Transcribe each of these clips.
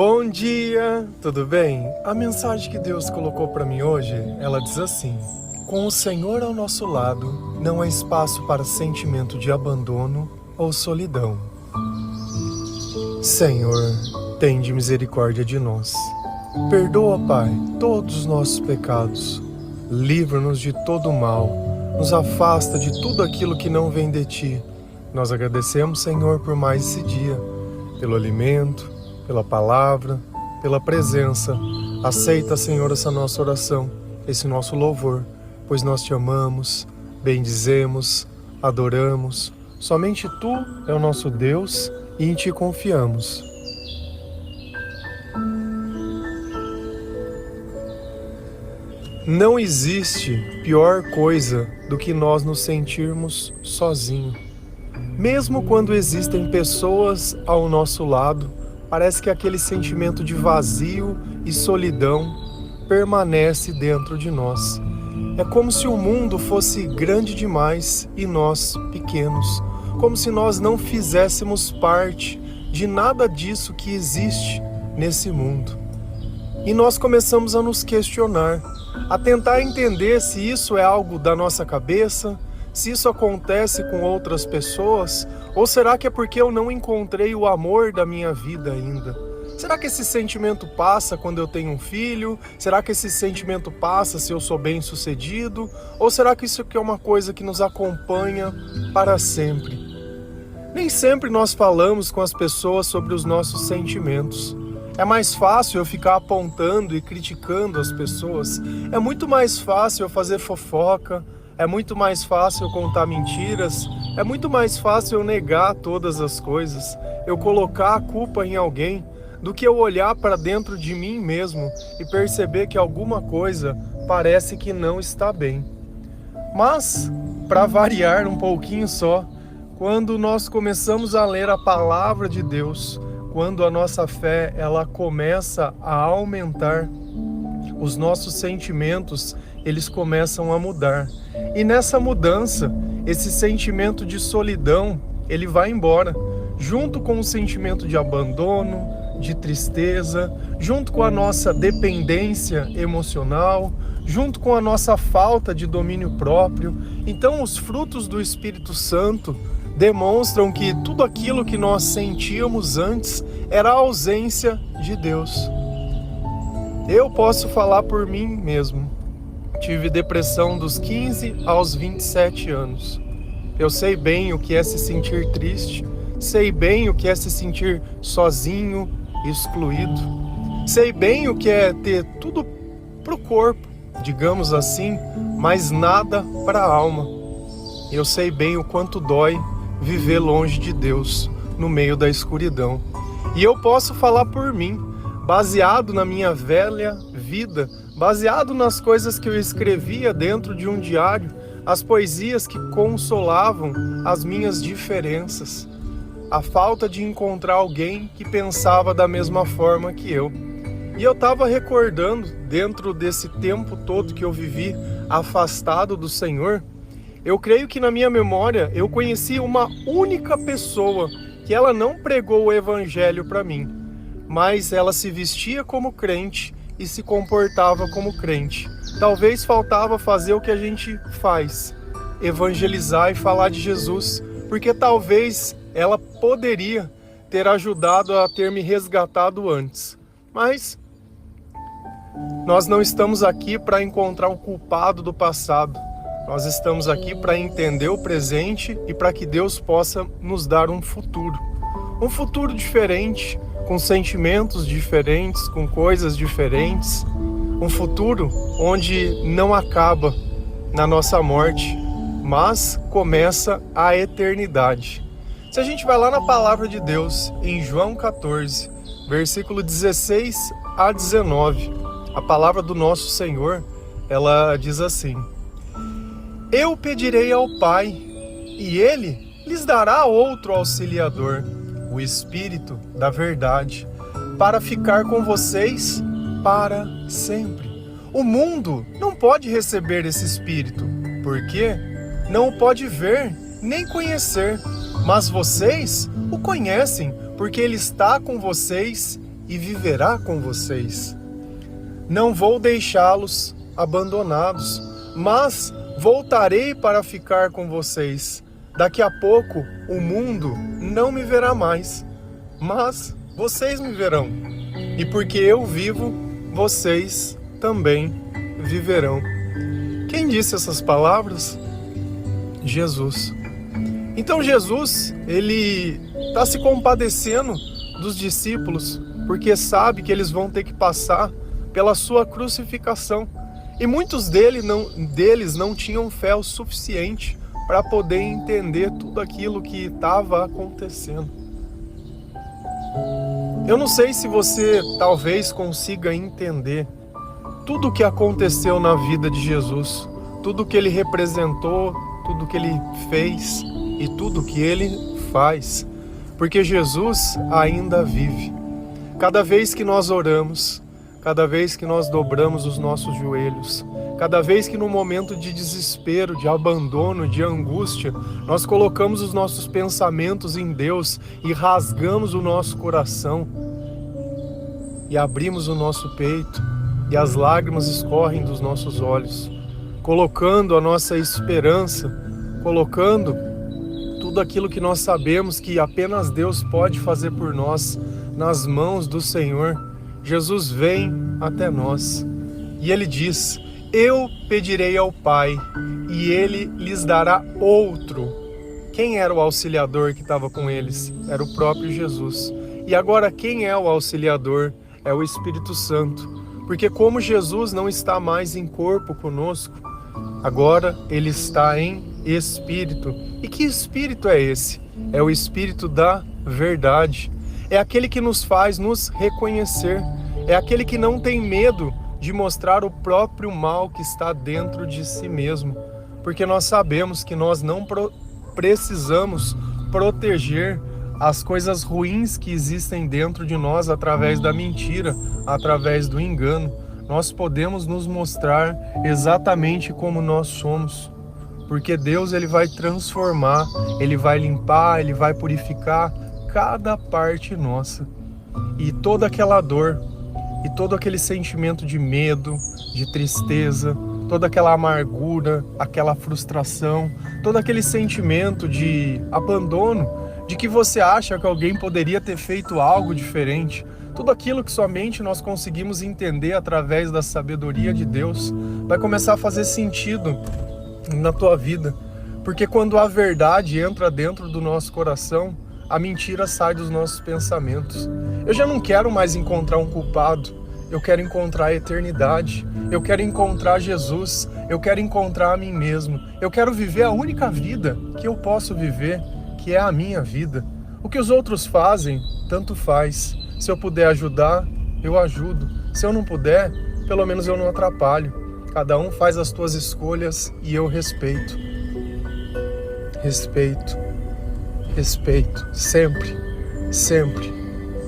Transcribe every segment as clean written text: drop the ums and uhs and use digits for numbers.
Bom dia, tudo bem? A mensagem que Deus colocou para mim hoje, ela diz assim: com o Senhor ao nosso lado, não há espaço para sentimento de abandono ou solidão. Senhor, tende misericórdia de nós. Perdoa, Pai, todos os nossos pecados. Livra-nos de todo o mal. Nos afasta de tudo aquilo que não vem de Ti. Nós agradecemos, Senhor, por mais esse dia, pelo alimento, pela palavra, pela presença. Aceita, Senhor, essa nossa oração, esse nosso louvor, pois nós Te amamos, bendizemos, adoramos. Somente Tu é o nosso Deus e em Ti confiamos. Não existe pior coisa do que nós nos sentirmos sozinhos. Mesmo quando existem pessoas ao nosso lado, parece que aquele sentimento de vazio e solidão permanece dentro de nós. É como se o mundo fosse grande demais e nós pequenos. Como se nós não fizéssemos parte de nada disso que existe nesse mundo. E nós começamos a nos questionar, a tentar entender se isso é algo da nossa cabeça, se isso acontece com outras pessoas, ou será que é porque eu não encontrei o amor da minha vida ainda? Será que esse sentimento passa quando eu tenho um filho? Será que esse sentimento passa se eu sou bem-sucedido? Ou será que isso aqui é uma coisa que nos acompanha para sempre? Nem sempre nós falamos com as pessoas sobre os nossos sentimentos. É mais fácil eu ficar apontando e criticando as pessoas. É muito mais fácil eu fazer fofoca. É muito mais fácil eu contar mentiras. É muito mais fácil eu negar todas as coisas. Eu colocar a culpa em alguém do que eu olhar para dentro de mim mesmo e perceber que alguma coisa parece que não está bem. Mas, para variar um pouquinho só, quando nós começamos a ler a palavra de Deus, quando a nossa fé ela começa a aumentar, os nossos sentimentos eles começam a mudar. E nessa mudança, esse sentimento de solidão, ele vai embora, junto com o sentimento de abandono, de tristeza, junto com a nossa dependência emocional, junto com a nossa falta de domínio próprio. Então, os frutos do Espírito Santo demonstram que tudo aquilo que nós sentíamos antes era a ausência de Deus. Eu posso falar por mim mesmo. Tive depressão dos 15 aos 27 anos. Eu sei bem o que é se sentir triste, sei bem o que é se sentir sozinho, excluído. Sei bem o que é ter tudo para o corpo, digamos assim, mas nada para a alma. Eu sei bem o quanto dói viver longe de Deus, no meio da escuridão. E eu posso falar por mim, baseado na minha velha vida, baseado nas coisas que eu escrevia dentro de um diário, as poesias que consolavam as minhas diferenças, a falta de encontrar alguém que pensava da mesma forma que eu. E eu estava recordando, dentro desse tempo todo que eu vivi afastado do Senhor, eu creio que na minha memória eu conheci uma única pessoa que ela não pregou o evangelho para mim, mas ela se vestia como crente e se comportava como crente. Talvez faltava fazer o que a gente faz, evangelizar e falar de Jesus, porque talvez ela poderia ter ajudado a ter me resgatado antes. Mas nós não estamos aqui para encontrar o culpado do passado. Nós estamos aqui para entender o presente e para que Deus possa nos dar um futuro. Um futuro diferente, com sentimentos diferentes, com coisas diferentes. Um futuro onde não acaba na nossa morte, mas começa a eternidade. Se a gente vai lá na palavra de Deus, em João 14, versículo 16 a 19, a palavra do nosso Senhor, ela diz assim: eu pedirei ao Pai, e Ele lhes dará outro auxiliador, o Espírito da verdade, para ficar com vocês para sempre. O mundo não pode receber esse Espírito, porque não o pode ver nem conhecer, mas vocês o conhecem, porque Ele está com vocês e viverá com vocês. Não vou deixá-los abandonados, mas voltarei para ficar com vocês. Daqui a pouco o mundo não me verá mais, mas vocês me verão. E porque eu vivo, vocês também viverão. Quem disse essas palavras? Jesus. Então Jesus, ele está se compadecendo dos discípulos, porque sabe que eles vão ter que passar pela sua crucificação. E muitos deles não tinham fé o suficiente para poder entender tudo aquilo que estava acontecendo. Eu não sei se você talvez consiga entender tudo o que aconteceu na vida de Jesus, tudo o que ele representou, tudo o que ele fez e tudo o que ele faz, porque Jesus ainda vive. Cada vez que nós oramos, cada vez que nós dobramos os nossos joelhos, cada vez que no momento de desespero, de abandono, de angústia, nós colocamos os nossos pensamentos em Deus e rasgamos o nosso coração e abrimos o nosso peito e as lágrimas escorrem dos nossos olhos, colocando a nossa esperança, colocando tudo aquilo que nós sabemos que apenas Deus pode fazer por nós nas mãos do Senhor. Jesus vem até nós e Ele diz: eu pedirei ao Pai e Ele lhes dará outro. Quem era o auxiliador que estava com eles? Era o próprio Jesus. E agora quem é o auxiliador? É o Espírito Santo. Porque como Jesus não está mais em corpo conosco, agora Ele está em Espírito. E que Espírito é esse? É o Espírito da verdade. É aquele que nos faz nos reconhecer. É aquele que não tem medo de mostrar o próprio mal que está dentro de si mesmo. Porque nós sabemos que nós não precisamos proteger as coisas ruins que existem dentro de nós através da mentira, através do engano. Nós podemos nos mostrar exatamente como nós somos. Porque Deus, Ele vai transformar, Ele vai limpar, Ele vai purificar cada parte nossa. E toda aquela dor, e todo aquele sentimento de medo, de tristeza, toda aquela amargura, aquela frustração, todo aquele sentimento de abandono, de que você acha que alguém poderia ter feito algo diferente, tudo aquilo que somente nós conseguimos entender através da sabedoria de Deus, vai começar a fazer sentido na tua vida. Porque quando a verdade entra dentro do nosso coração, a mentira sai dos nossos pensamentos. Eu já não quero mais encontrar um culpado, eu quero encontrar a eternidade, eu quero encontrar Jesus, eu quero encontrar a mim mesmo, eu quero viver a única vida que eu posso viver, que é a minha vida. O que os outros fazem, tanto faz. Se eu puder ajudar, eu ajudo. Se eu não puder, pelo menos eu não atrapalho. Cada um faz as suas escolhas e eu respeito. Respeito. Respeito. Sempre. Sempre.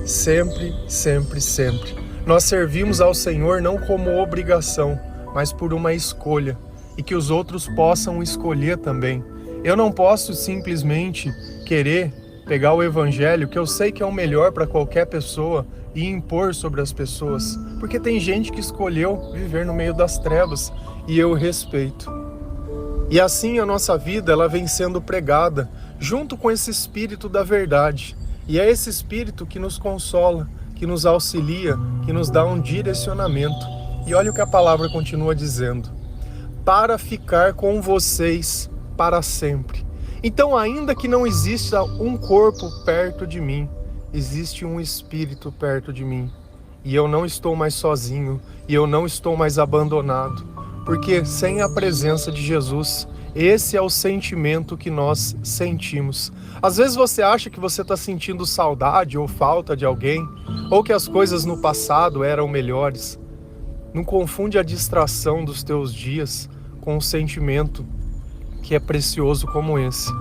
Sempre, sempre, sempre. Nós servimos ao Senhor não como obrigação, mas por uma escolha. E que os outros possam escolher também. Eu não posso simplesmente querer pegar o evangelho, que eu sei que é o melhor para qualquer pessoa, e impor sobre as pessoas. Porque tem gente que escolheu viver no meio das trevas, e eu respeito. E assim a nossa vida, ela vem sendo pregada, junto com esse Espírito da verdade. E é esse Espírito que nos consola, que nos auxilia, que nos dá um direcionamento. E olha o que a palavra continua dizendo: para ficar com vocês para sempre. Então, ainda que não exista um corpo perto de mim, existe um Espírito perto de mim. E eu não estou mais sozinho, e eu não estou mais abandonado. Porque sem a presença de Jesus, esse é o sentimento que nós sentimos. Às vezes você acha que você está sentindo saudade ou falta de alguém, ou que as coisas no passado eram melhores. Não confunde a distração dos teus dias com um sentimento que é precioso como esse.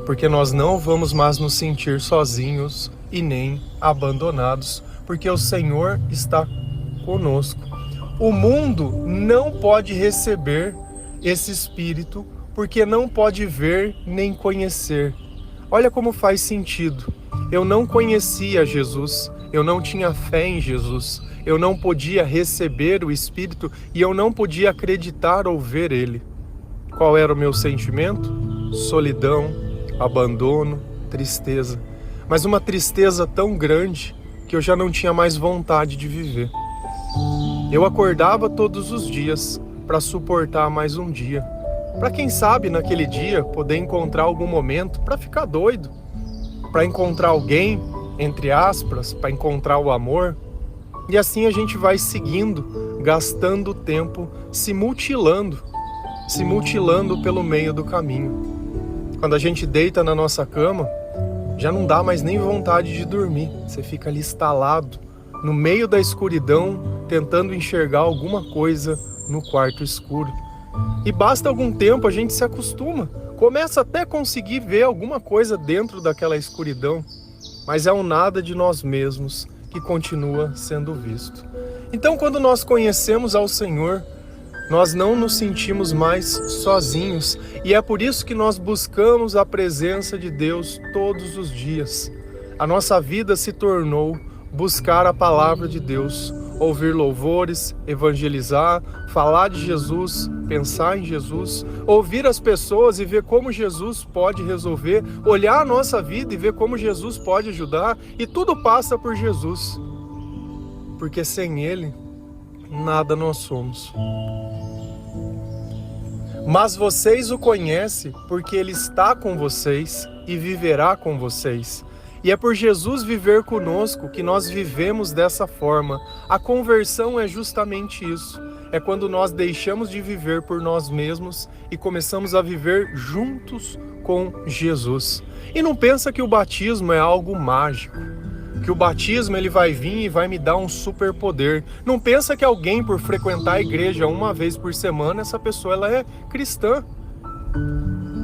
Porque nós não vamos mais nos sentir sozinhos e nem abandonados, porque o Senhor está conosco. O mundo não pode receber esse Espírito, porque não pode ver nem conhecer. Olha como faz sentido. Eu não conhecia Jesus, eu não tinha fé em Jesus, eu não podia receber o Espírito e eu não podia acreditar ou ver Ele. Qual era o meu sentimento? Solidão, abandono, tristeza. Mas uma tristeza tão grande que eu já não tinha mais vontade de viver. Eu acordava todos os dias para suportar mais um dia. Para quem sabe naquele dia poder encontrar algum momento para ficar doido, para encontrar alguém, entre aspas, para encontrar o amor. E assim a gente vai seguindo, gastando tempo, se mutilando pelo meio do caminho. Quando a gente deita na nossa cama, já não dá mais nem vontade de dormir. Você fica ali estalado, no meio da escuridão, tentando enxergar alguma coisa no quarto escuro. E basta algum tempo, a gente se acostuma, começa até a conseguir ver alguma coisa dentro daquela escuridão, mas é um nada de nós mesmos que continua sendo visto. Então, quando nós conhecemos ao Senhor, nós não nos sentimos mais sozinhos, e é por isso que nós buscamos a presença de Deus todos os dias. A nossa vida se tornou buscar a palavra de Deus, ouvir louvores, evangelizar, falar de Jesus, pensar em Jesus, ouvir as pessoas e ver como Jesus pode resolver, olhar a nossa vida e ver como Jesus pode ajudar, e tudo passa por Jesus, porque sem Ele, nada nós somos. Mas vocês o conhecem porque Ele está com vocês e viverá com vocês. E é por Jesus viver conosco que nós vivemos dessa forma. A conversão é justamente isso. É quando nós deixamos de viver por nós mesmos e começamos a viver juntos com Jesus. E não pensa que o batismo é algo mágico, que o batismo ele vai vir e vai me dar um superpoder. Não pensa que alguém, por frequentar a igreja uma vez por semana, essa pessoa ela é cristã.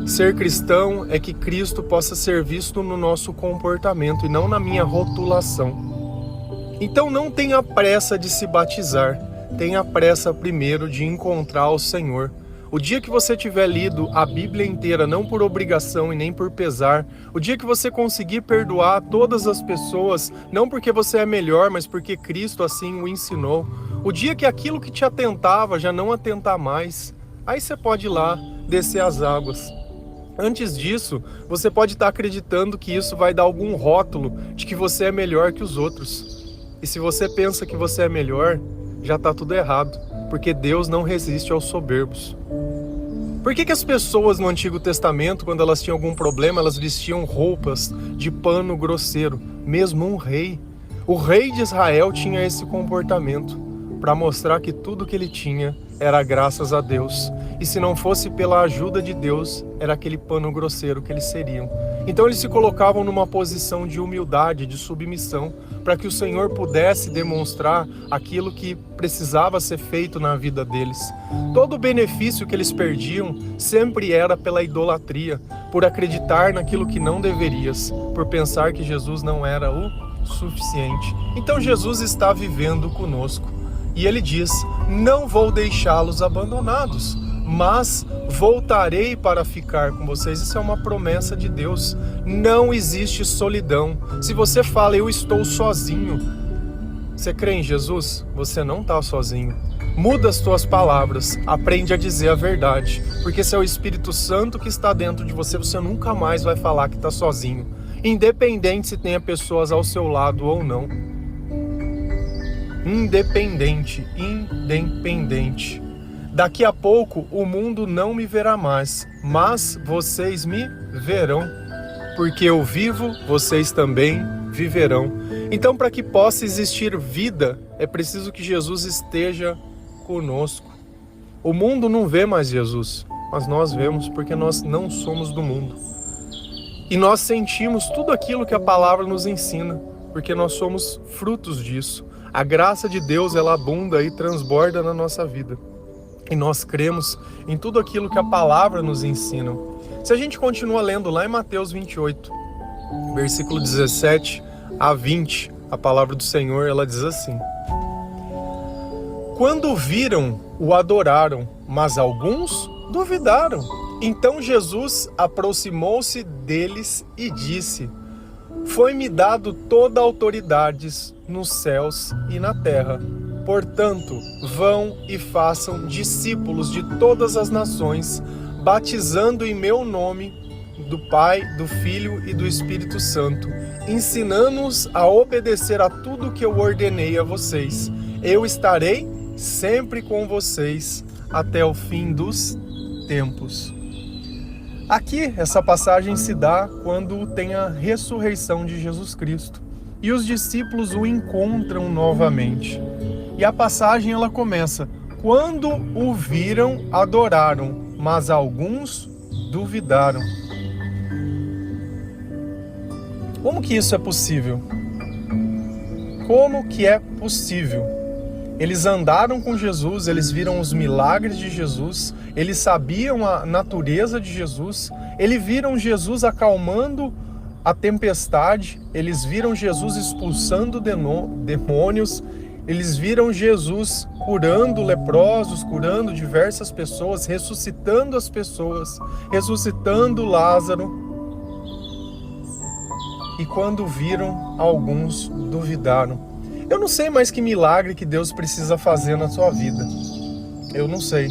Ser cristão é que Cristo possa ser visto no nosso comportamento e não na minha rotulação. Então não tenha pressa de se batizar, tenha pressa primeiro de encontrar o Senhor. O dia que você tiver lido a Bíblia inteira, não por obrigação e nem por pesar, o dia que você conseguir perdoar todas as pessoas, não porque você é melhor, mas porque Cristo assim o ensinou, o dia que aquilo que te atentava já não atentar mais, aí você pode ir lá descer as águas. Antes disso, você pode estar acreditando que isso vai dar algum rótulo de que você é melhor que os outros. E se você pensa que você é melhor, já está tudo errado, porque Deus não resiste aos soberbos. Por que as pessoas no Antigo Testamento, quando elas tinham algum problema, elas vestiam roupas de pano grosseiro? Mesmo um rei. O rei de Israel tinha esse comportamento, para mostrar que tudo que ele tinha era graças a Deus. E se não fosse pela ajuda de Deus, era aquele pano grosseiro que eles seriam. Então eles se colocavam numa posição de humildade, de submissão, para que o Senhor pudesse demonstrar aquilo que precisava ser feito na vida deles. Todo o benefício que eles perdiam sempre era pela idolatria, por acreditar naquilo que não deverias, por pensar que Jesus não era o suficiente. Então Jesus está vivendo conosco. E ele diz, não vou deixá-los abandonados, mas voltarei para ficar com vocês. Isso é uma promessa de Deus. Não existe solidão. Se você fala, eu estou sozinho, você crê em Jesus? Você não está sozinho. Muda as tuas palavras, aprende a dizer a verdade, porque se é o Espírito Santo que está dentro de você, você nunca mais vai falar que está sozinho, independente se tenha pessoas ao seu lado ou não. Independente. Daqui a pouco o mundo não me verá mais, mas vocês me verão, porque eu vivo, vocês também viverão. Então, para que possa existir vida, é preciso que Jesus esteja conosco. O mundo não vê mais Jesus, mas nós vemos, porque nós não somos do mundo. E nós sentimos tudo aquilo que a palavra nos ensina, porque nós somos frutos disso. A graça de Deus, ela abunda e transborda na nossa vida. E nós cremos em tudo aquilo que a palavra nos ensina. Se a gente continua lendo lá em Mateus 28, versículo 17 a 20, a palavra do Senhor, ela diz assim: Quando viram, o adoraram, mas alguns duvidaram. Então Jesus aproximou-se deles e disse: Foi-me dado toda a autoridade nos céus e na terra. Portanto, vão e façam discípulos de todas as nações, batizando em meu nome do Pai, do Filho e do Espírito Santo, ensinando-os a obedecer a tudo que eu ordenei a vocês. Eu estarei sempre com vocês até o fim dos tempos. Aqui, essa passagem se dá quando tem a ressurreição de Jesus Cristo e os discípulos o encontram novamente. E a passagem ela começa: quando o viram, adoraram, mas alguns duvidaram. Como que isso é possível? Como que é possível? Eles andaram com Jesus, eles viram os milagres de Jesus, eles sabiam a natureza de Jesus, eles viram Jesus acalmando a tempestade, eles viram Jesus expulsando demônios, eles viram Jesus curando leprosos, curando diversas pessoas, ressuscitando as pessoas, ressuscitando Lázaro. E quando viram, alguns duvidaram. Eu não sei mais que milagre que Deus precisa fazer na sua vida. Eu não sei.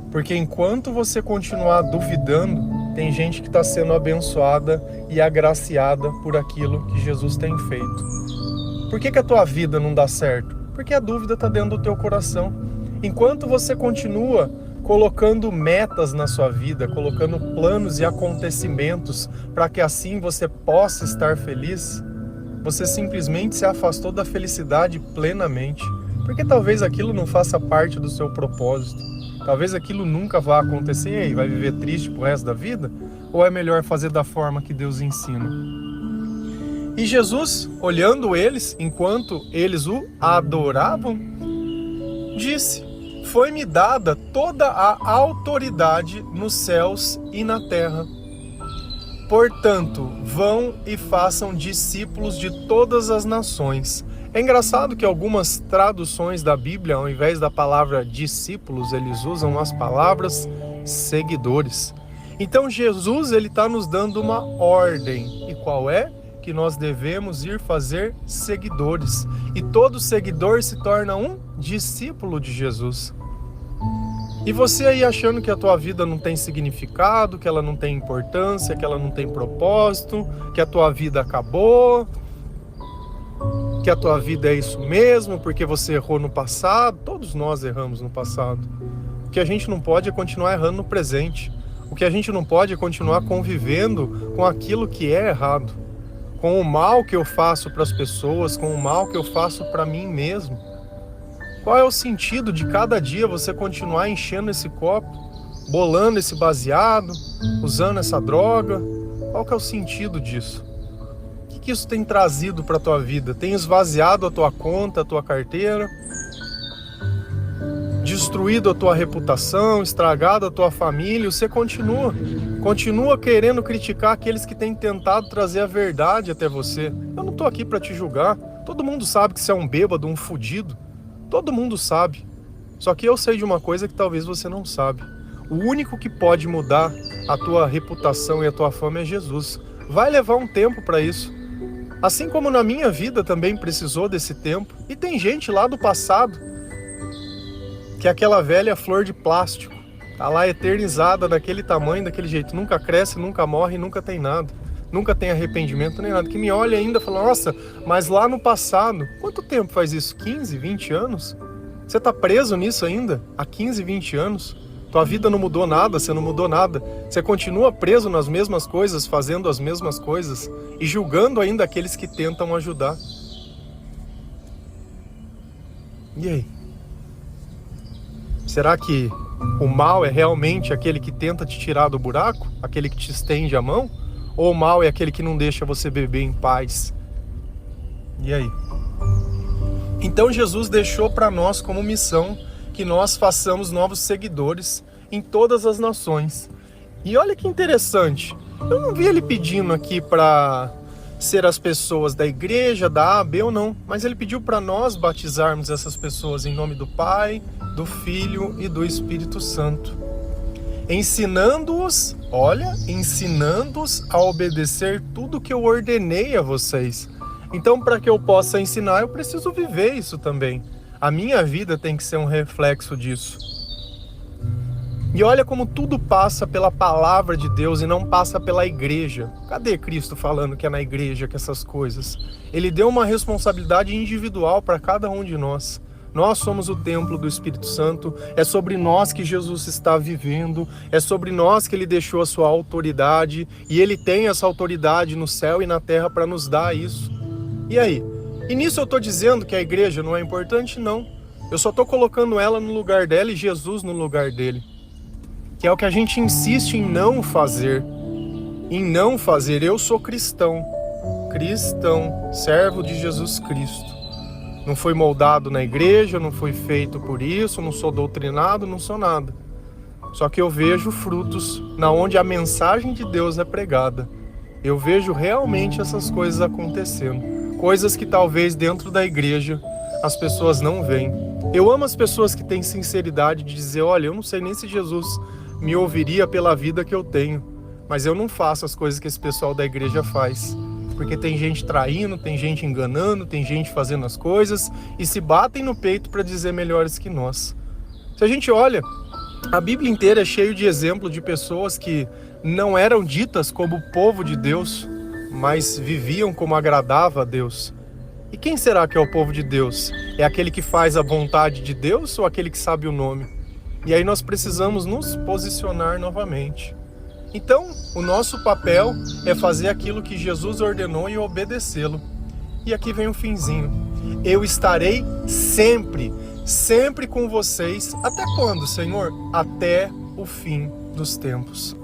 Porque enquanto você continuar duvidando, tem gente que está sendo abençoada e agraciada por aquilo que Jesus tem feito. Por que a tua vida não dá certo? Porque a dúvida está dentro do teu coração. Enquanto você continua colocando metas na sua vida, colocando planos e acontecimentos para que assim você possa estar feliz, você simplesmente se afastou da felicidade plenamente, porque talvez aquilo não faça parte do seu propósito, talvez aquilo nunca vá acontecer e aí vai viver triste pro resto da vida, ou é melhor fazer da forma que Deus ensina? E Jesus, olhando eles, enquanto eles o adoravam, disse: foi-me dada toda a autoridade nos céus e na terra. Portanto, vão e façam discípulos de todas as nações. É engraçado que algumas traduções da Bíblia, ao invés da palavra discípulos, eles usam as palavras seguidores. Então Jesus está nos dando uma ordem. E qual é? Que nós devemos ir fazer seguidores. E todo seguidor se torna um discípulo de Jesus. E você aí achando que a tua vida não tem significado, que ela não tem importância, que ela não tem propósito, que a tua vida acabou, que a tua vida é isso mesmo, porque você errou no passado. Todos nós erramos no passado. O que a gente não pode é continuar errando no presente. O que a gente não pode é continuar convivendo com aquilo que é errado, com o mal que eu faço para as pessoas, com o mal que eu faço para mim mesmo. Qual é o sentido de cada dia você continuar enchendo esse copo, bolando esse baseado, usando essa droga? Qual que é o sentido disso? O que isso tem trazido para a tua vida? Tem esvaziado a tua conta, a tua carteira? Destruído a tua reputação, estragado a tua família? Você continua querendo criticar aqueles que têm tentado trazer a verdade até você. Eu não estou aqui para te julgar. Todo mundo sabe que você é um bêbado, um fudido. Todo mundo sabe. Só que eu sei de uma coisa que talvez você não sabe. O único que pode mudar a tua reputação e a tua fama é Jesus. Vai levar um tempo para isso. Assim como na minha vida também precisou desse tempo. E tem gente lá do passado que é aquela velha flor de plástico. Tá lá eternizada daquele tamanho, daquele jeito. Nunca cresce, nunca morre, nunca tem nada. Nunca tem arrependimento nem nada. Que me olha ainda e fala: nossa, mas lá no passado, quanto tempo faz isso? 15, 20 anos? Você tá preso nisso ainda? Há 15, 20 anos? Tua vida não mudou nada, você não mudou nada. Você continua preso nas mesmas coisas, fazendo as mesmas coisas e julgando ainda aqueles que tentam ajudar. E aí? Será que o mal é realmente aquele que tenta te tirar do buraco? Aquele que te estende a mão? Ou o mal é aquele que não deixa você beber em paz? E aí? Então Jesus deixou para nós como missão que nós façamos novos seguidores em todas as nações. E olha que interessante, eu não vi ele pedindo aqui para ser as pessoas da igreja, da A, B ou não, mas ele pediu para nós batizarmos essas pessoas em nome do Pai, do Filho e do Espírito Santo. ensinando-os a obedecer tudo que eu ordenei a vocês. Então, para que eu possa ensinar, eu preciso viver isso também. A minha vida tem que ser um reflexo disso. E olha como tudo passa pela palavra de Deus e não passa pela igreja. Cadê Cristo falando que é na igreja que essas coisas? Ele deu uma responsabilidade individual para cada um de nós. Nós somos o templo do Espírito Santo, é sobre nós que Jesus está vivendo, é sobre nós que Ele deixou a sua autoridade, e Ele tem essa autoridade no céu e na terra para nos dar isso. E aí? E nisso eu estou dizendo que a igreja não é importante? Não. Eu só estou colocando ela no lugar dela e Jesus no lugar dele. Que é o que a gente insiste em não fazer. Em não fazer. Eu sou cristão, servo de Jesus Cristo. Não fui moldado na igreja, não fui feito por isso, não sou doutrinado, não sou nada. Só que eu vejo frutos na onde a mensagem de Deus é pregada. Eu vejo realmente essas coisas acontecendo. Coisas que talvez dentro da igreja as pessoas não veem. Eu amo as pessoas que têm sinceridade de dizer, olha, eu não sei nem se Jesus me ouviria pela vida que eu tenho, mas eu não faço as coisas que esse pessoal da igreja faz. Porque tem gente traindo, tem gente enganando, tem gente fazendo as coisas e se batem no peito para dizer melhores que nós. Se a gente olha, a Bíblia inteira é cheia de exemplos de pessoas que não eram ditas como povo de Deus, mas viviam como agradava a Deus. E quem será que é o povo de Deus? É aquele que faz a vontade de Deus ou aquele que sabe o nome? E aí nós precisamos nos posicionar novamente. Então, o nosso papel é fazer aquilo que Jesus ordenou e obedecê-lo. E aqui vem o finzinho. Eu estarei sempre com vocês. Até quando, Senhor? Até o fim dos tempos.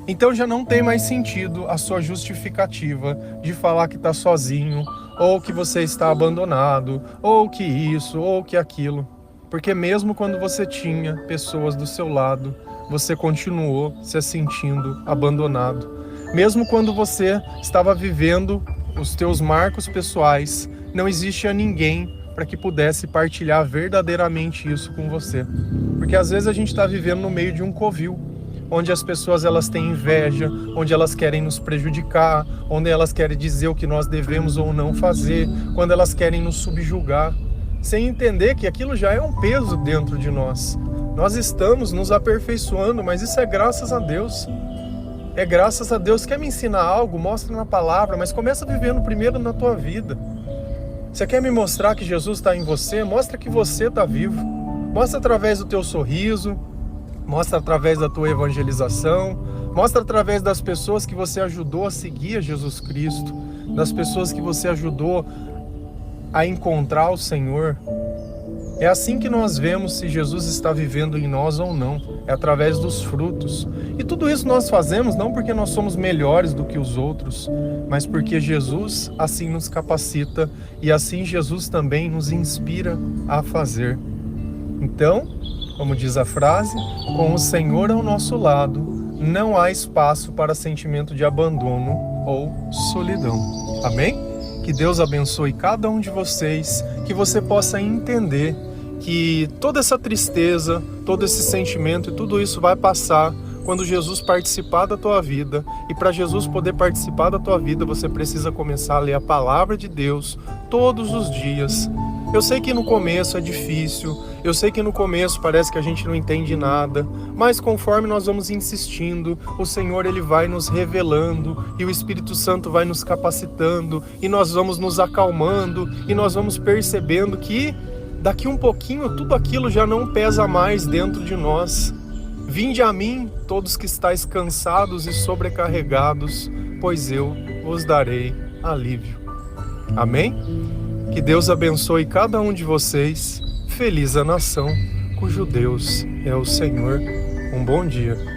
Então já não tem mais sentido a sua justificativa de falar que está sozinho, ou que você está abandonado, ou que isso, ou que aquilo. Porque mesmo quando você tinha pessoas do seu lado, você continuou se sentindo abandonado. Mesmo quando você estava vivendo os teus marcos pessoais, não existia ninguém para que pudesse partilhar verdadeiramente isso com você. Porque às vezes a gente está vivendo no meio de um covil, onde as pessoas elas têm inveja, onde elas querem nos prejudicar, onde elas querem dizer o que nós devemos ou não fazer, quando elas querem nos subjugar, sem entender que aquilo já é um peso dentro de nós. Nós estamos nos aperfeiçoando, mas isso é graças a Deus. É graças a Deus. Quer me ensinar algo? Mostra na palavra, mas começa vivendo primeiro na tua vida. Você quer me mostrar que Jesus está em você? Mostra que você está vivo. Mostra através do teu sorriso, mostra através da tua evangelização, mostra através das pessoas que você ajudou a seguir a Jesus Cristo, das pessoas que você ajudou a encontrar o Senhor. É assim que nós vemos se Jesus está vivendo em nós ou não. É através dos frutos. E tudo isso nós fazemos não porque nós somos melhores do que os outros, mas porque Jesus assim nos capacita e assim Jesus também nos inspira a fazer. Então, como diz a frase, com o Senhor ao nosso lado, não há espaço para sentimento de abandono ou solidão. Amém? Que Deus abençoe cada um de vocês, que você possa entender que toda essa tristeza, todo esse sentimento e tudo isso vai passar quando Jesus participar da tua vida. E para Jesus poder participar da tua vida, você precisa começar a ler a palavra de Deus todos os dias. Eu sei que no começo é difícil, eu sei que no começo parece que a gente não entende nada, mas conforme nós vamos insistindo, o Senhor ele vai nos revelando e o Espírito Santo vai nos capacitando e nós vamos nos acalmando e nós vamos percebendo que daqui um pouquinho tudo aquilo já não pesa mais dentro de nós. Vinde a mim, todos que estáis cansados e sobrecarregados, pois eu vos darei alívio. Amém? Que Deus abençoe cada um de vocês. Feliz a nação cujo Deus é o Senhor. Um bom dia.